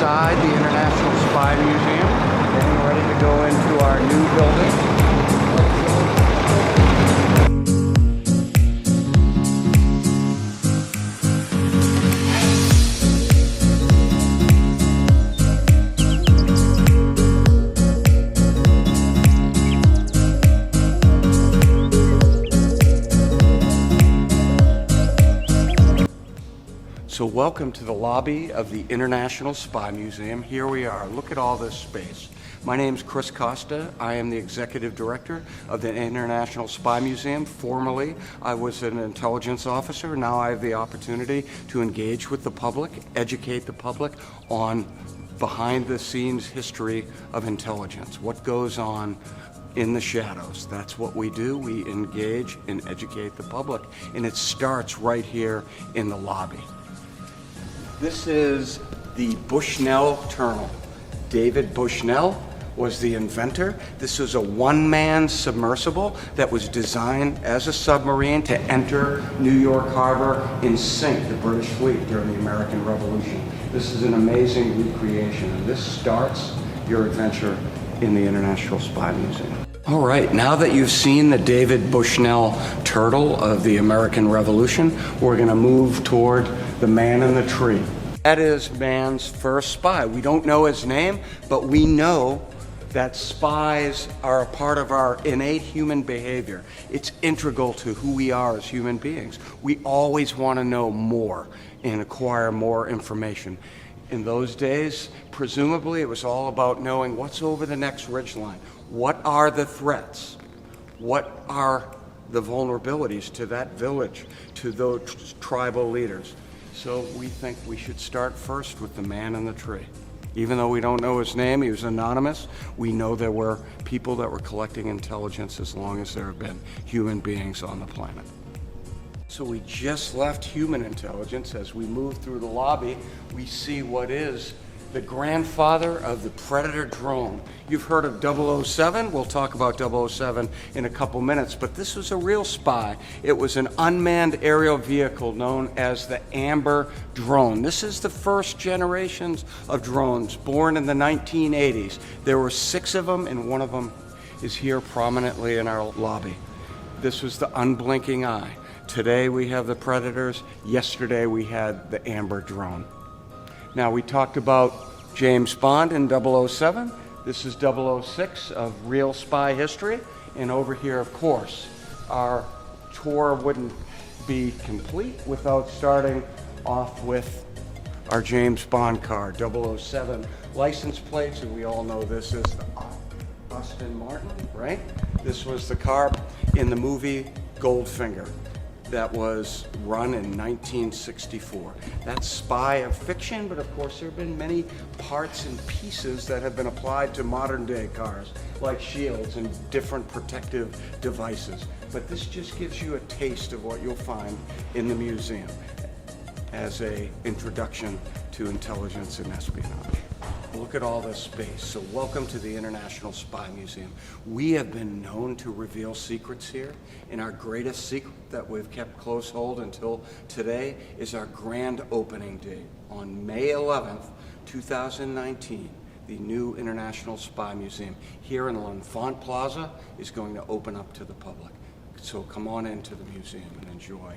inside the International Spy Museum, getting ready to go into our new building. So welcome to the lobby of the International Spy Museum. Here we are. Look at all this space. My name is Costa. I am the executive director of the International Spy Museum. Formerly, I was an intelligence officer. Now I have the opportunity to engage with the public, educate the public on behind-the-scenes history of intelligence, what goes on in the shadows. That's what we do. We engage and educate the public, and it starts right here in the lobby. This is the Bushnell Terminal. David Bushnell was the inventor. This was a one-man submersible that was designed as a submarine to enter New York Harbor and sink the British fleet during the American Revolution. This is an amazing recreation, and this starts your adventure in the International Spy Museum. All right, now that you've seen the David Bushnell turtle of the American Revolution, we're going to move toward the man in the tree. That is man's first spy. We don't know his name, but we know that spies are a part of our innate human behavior. It's integral to who we are as human beings. We always want to know more and acquire more information. In those days, presumably, it was all about knowing what's over the next ridgeline. What are the threats? What are the vulnerabilities to that village, to those tribal leaders? So we think we should start first with the man in the tree. Even though we don't know his name, he was anonymous, we know there were people that were collecting intelligence as long as there have been human beings on the planet. So we just left human intelligence. As we move through the lobby, we see what is the grandfather of the Predator drone. You've heard of 007. We'll talk about 007 in a couple minutes, but this was a real spy. It was an unmanned aerial vehicle known as the Amber drone. This is the first generations of drones born in the 1980s. There were 6 of them, and one of them is here prominently in our lobby. This was the unblinking eye. Today we have the Predators. Yesterday we had the Amber drone. Now, we talked about James Bond in 007. This is 006 of real spy history. And over here, of course, our tour wouldn't be complete without starting off with our James Bond car, 007 license plates. And we all know this is the Aston Martin, right? This was the car in the movie Goldfinger that was run in 1964. That's spy of fiction, but of course there have been many parts and pieces that have been applied to modern day cars, like shields and different protective devices. But this just gives you a taste of what you'll find in the museum as an introduction to intelligence and espionage. Look at all this space. So welcome to the International Spy Museum. We have been known to reveal secrets here, and our greatest secret that we've kept close hold until today is our grand opening date. On May 11th, 2019, the new International Spy Museum here in L'Enfant Plaza is going to open up to the public. So come on into the museum and enjoy.